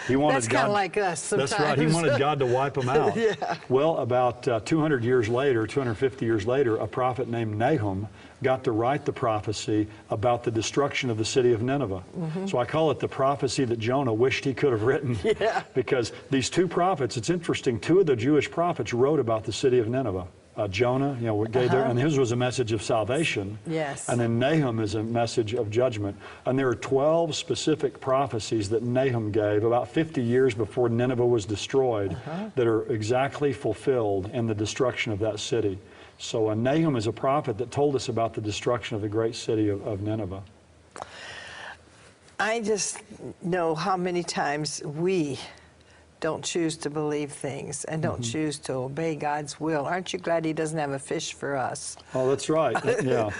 He wanted That's kind of like us sometimes. That's right. He wanted God to wipe them out. Yeah. Well, about 200 years later, 250 years later, a prophet named Nahum got to write the prophecy about the destruction of the city of Nineveh. So I call it the prophecy that Jonah wished he could have written. Yeah. Because these two prophets, it's interesting, two of the Jewish prophets wrote about the city of Nineveh. Jonah, gave there, and his was a message of salvation. Yes. And then Nahum is a message of judgment. And there are 12 specific prophecies that Nahum gave about 50 years before Nineveh was destroyed that are exactly fulfilled in the destruction of that city. So Nahum is a prophet that told us about the destruction of the great city of Nineveh. I just know how many times we don't choose to believe things and don't choose to obey God's will. Aren't you glad he doesn't have a fish for us? Oh, that's right. Yeah.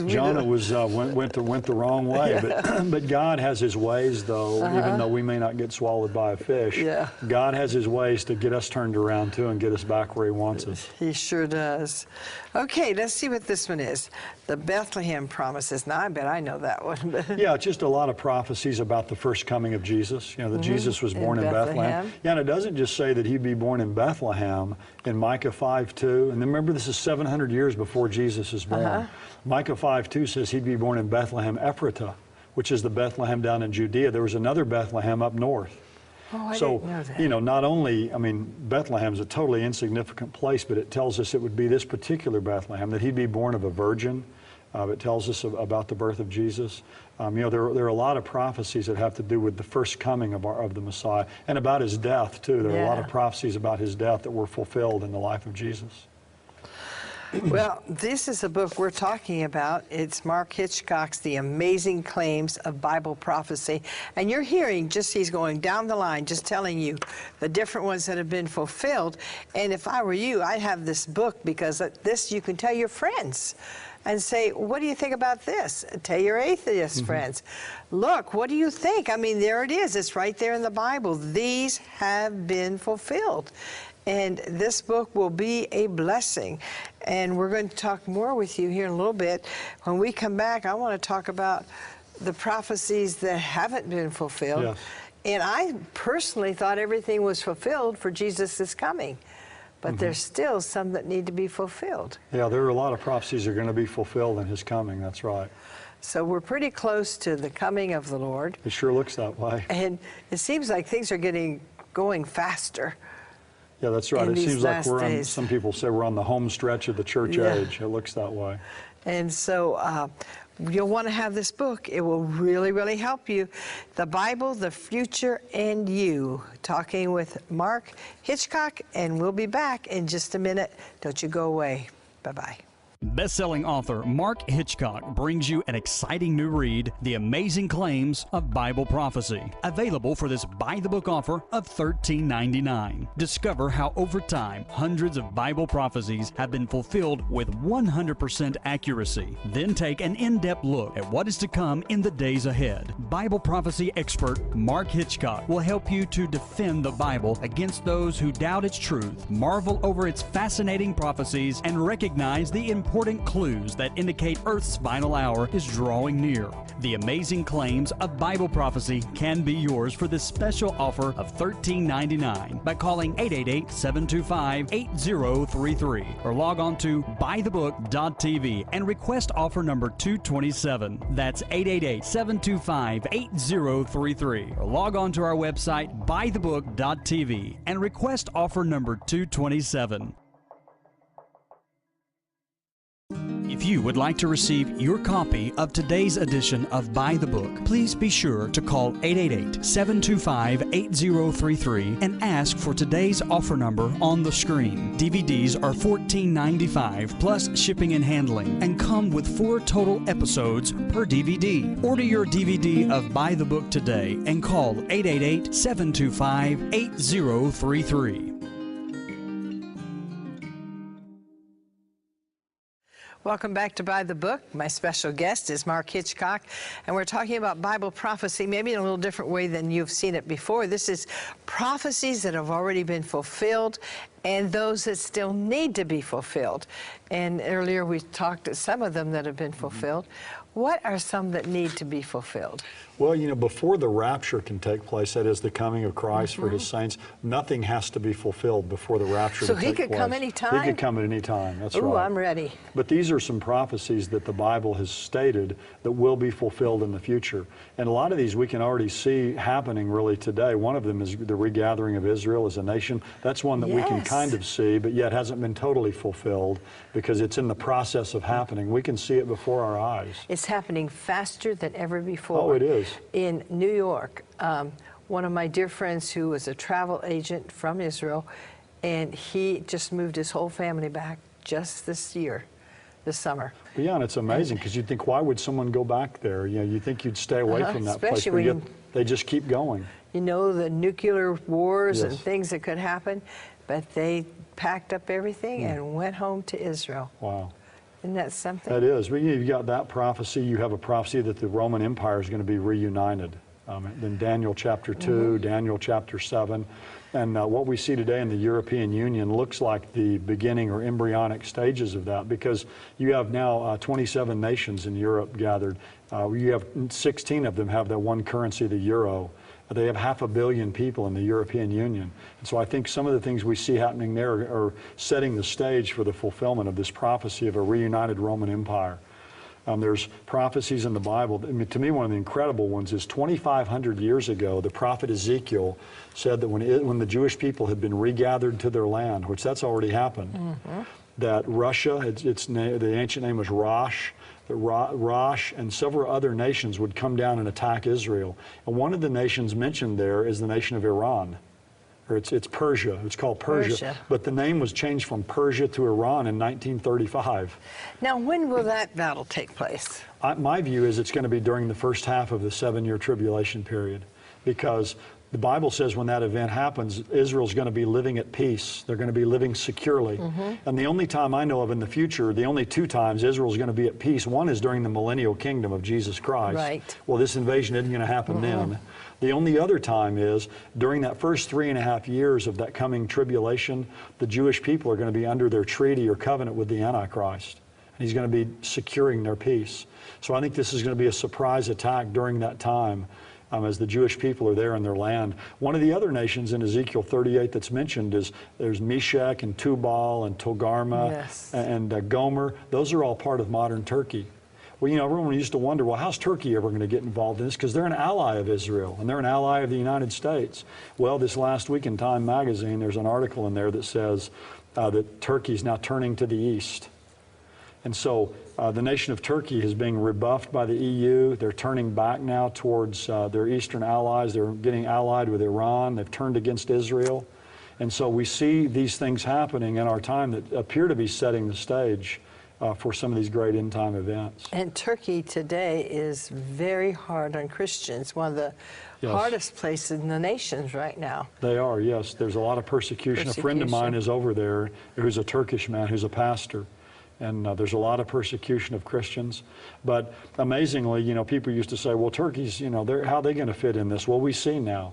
Jonah was went the wrong way, but God has his ways, though, even though we may not get swallowed by a fish. Yeah. God has his ways to get us turned around too and get us back where he wants us. He sure does. Okay, let's see what this one is. The Bethlehem promises. Now, I bet I know that one. Yeah, just a lot of prophecies about the first coming of Jesus. That Jesus was born in Bethlehem. Yeah, and it doesn't just say that he'd be born in Bethlehem in Micah 5:2. And remember, this is 700 years before Jesus is born. Micah 5:2 says he'd be born in Bethlehem Ephratah, which is the Bethlehem down in Judea. There was another Bethlehem up north. Oh, I didn't know that. Not only, Bethlehem's a totally insignificant place, but it tells us it would be this particular Bethlehem, that he'd be born of a virgin. It tells us about the birth of Jesus. There are a lot of prophecies that have to do with the first coming of the Messiah, and about his death, too. There are a lot of prophecies about his death that were fulfilled in the life of Jesus. Well, this is a book we're talking about. It's Mark Hitchcock's The Amazing Claims of Bible Prophecy. And you're hearing, he's going down the line, just telling you the different ones that have been fulfilled. And if I were you, I'd have this book, because this you can tell your friends and say, what do you think about this? Tell your atheist friends, look, what do you think? There it is. It's right there in the Bible. These have been fulfilled. And this book will be a blessing. And we're going to talk more with you here in a little bit. When we come back, I want to talk about the prophecies that haven't been fulfilled. Yes. And I personally thought everything was fulfilled for Jesus' coming. But there's still some that need to be fulfilled. Yeah, there are a lot of prophecies that are going to be fulfilled in his coming. That's right. So we're pretty close to the coming of the Lord. It sure looks that way. And it seems like things are going faster. Yeah, that's right. It seems like we're on, some people say we're on the home stretch of the church age. It looks that way. And so you'll want to have this book. It will really, really help you. The Bible, the Future, and You. Talking with Mark Hitchcock, and we'll be back in just a minute. Don't you go away. Bye-bye. Best-selling author Mark Hitchcock brings you an exciting new read, The Amazing Claims of Bible Prophecy, available for this buy-the-book offer of $13.99. Discover how over time, hundreds of Bible prophecies have been fulfilled with 100% accuracy. Then take an in-depth look at what is to come in the days ahead. Bible prophecy expert Mark Hitchcock will help you to defend the Bible against those who doubt its truth, marvel over its fascinating prophecies, and recognize the important clues that indicate Earth's final hour is drawing near. The Amazing Claims of Bible Prophecy can be yours for this special offer of $13.99 by calling 888-725-8033 or log on to buythebook.tv and request offer number 227. That's 888-725-8033 or log on to our website buythebook.tv and request offer number 227. If you would like to receive your copy of today's edition of Buy the Book, please be sure to call 888-725-8033 and ask for today's offer number on the screen. DVDs are $14.95 plus shipping and handling and come with 4 total episodes per DVD. Order your DVD of Buy the Book today and call 888-725-8033. Welcome back to Buy the Book. My special guest is Mark Hitchcock, and we're talking about Bible prophecy, maybe in a little different way than you've seen it before. This is prophecies that have already been fulfilled and those that still need to be fulfilled. And earlier we talked to some of them that have been fulfilled. What are some that need to be fulfilled? Well, you know, before the rapture can take place, that is the coming of Christ for his saints, nothing has to be fulfilled before the rapture So to he take could place. come any time? He could come at any time, that's Ooh, right. I'm ready. But these are some prophecies that the Bible has stated that will be fulfilled in the future. And a lot of these we can already see happening really today. One of them is the regathering of Israel as a nation. That's one that we can Yes. kind of see, but yet hasn't been totally fulfilled because it's in the process of happening. We can see it before our eyes. It's happening faster than ever before. Oh, it is. In New York, one of my dear friends who was a travel agent from Israel, and he just moved his whole family back just this year, this summer. But yeah, and it's amazing because you'd think, why would someone go back there? You know, you think you'd stay away from that place, Especially but when yet they just keep going. You know, the nuclear wars and Yes. things that could happen, but they packed up everything and went home to Israel. Wow. Isn't that something? That is. Well, you've got that prophecy. You have a prophecy that the Roman Empire is going to be reunited. Then Daniel chapter 2, Daniel chapter 7. And what we see today in the European Union looks like the beginning or embryonic stages of that, because you have now 27 nations in Europe gathered. You have 16 of them have their one currency, the euro. They have 500 million people in the European Union. And so I think some of the things we see happening there are setting the stage for the fulfillment of this prophecy of a reunited Roman Empire. There's prophecies in the Bible. I mean, to me, one of the incredible ones is 2,500 years ago, the prophet Ezekiel said that when the Jewish people had been regathered to their land, which that's already happened, that Russia, the ancient name was Rosh, that Rosh and several other nations would come down and attack Israel. And one of the nations mentioned there is the nation of Iran. Or it's Persia. It's called Persia. But the name was changed from Persia to Iran in 1935. Now, when will that battle take place? My view is it's going to be during the first half of the 7-year tribulation period, because the Bible says when that event happens, Israel's going to be living at peace. They're going to be living securely. And the only time I know of in the future, the only 2 times Israel's going to be at peace, one is during the millennial kingdom of Jesus Christ. Right. Well, this invasion isn't going to happen then. The only other time is during that first 3.5 years of that coming tribulation, the Jewish people are going to be under their treaty or covenant with the Antichrist. And he's going to be securing their peace. So I think this is going to be a surprise attack during that time as the Jewish people are there in their land. One of the other nations in Ezekiel 38 that's mentioned is there's Meshach and Tubal and Togarmah and Gomer. Those are all part of modern Turkey. Well, you know, everyone used to wonder, well, how's Turkey ever going to get involved in this? Because they're an ally of Israel, and they're an ally of the United States. Well, this last week in Time magazine, there's an article in there that says that Turkey's now turning to the east. And so the nation of Turkey is being rebuffed by the EU. They're turning back now towards their eastern allies. They're getting allied with Iran. They've turned against Israel. And so we see these things happening in our time that appear to be setting the stage for some of these great end-time events. And Turkey today is very hard on Christians, one of the hardest places in the nations right now. They are, yes. There's a lot of persecution. A friend of mine is over there who's a Turkish man who's a pastor. And there's a lot of persecution of Christians. But amazingly, you know, people used to say, well, Turkey's, you know, how are they going to fit in this? Well, we see now.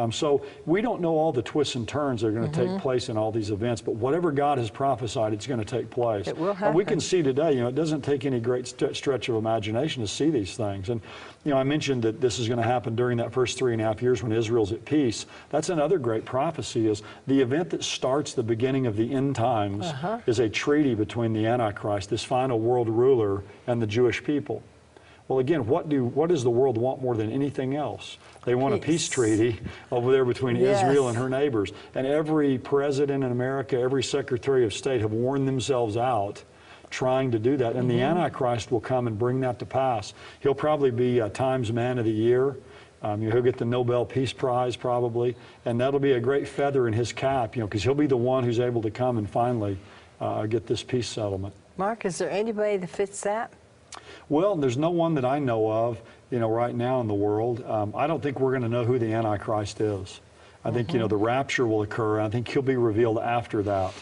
So we don't know all the twists and turns that are going to take place in all these events, but whatever God has prophesied, it's going to take place. It will happen. And we can see today, you know, it doesn't take any great stretch of imagination to see these things. And, you know, I mentioned that this is going to happen during that first 3.5 years when Israel's at peace. That's another great prophecy, is the event that starts the beginning of the end times is a treaty between the Antichrist, this final world ruler, and the Jewish people. Well, again, what does the world want more than anything else? They want a peace treaty over there between Israel and her neighbors. And every president in America, every secretary of state have worn themselves out trying to do that. And the Antichrist will come and bring that to pass. He'll probably be a Times Man of the Year. He'll get the Nobel Peace Prize probably. And that'll be a great feather in his cap, you know, because he'll be the one who's able to come and finally get this peace settlement. Mark, is there anybody that fits that? Well, there's no one that I know of, you know, right now in the world. I don't think we're going to know who the Antichrist is. I think, you know, the rapture will occur. I think he'll be revealed after that.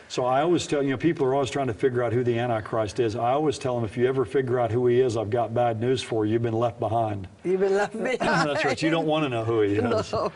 So I always tell, you know, people are always trying to figure out who the Antichrist is. I always tell them, if you ever figure out who he is, I've got bad news for you. You've been left behind. You've been left behind. That's right. You don't want to know who he is. No.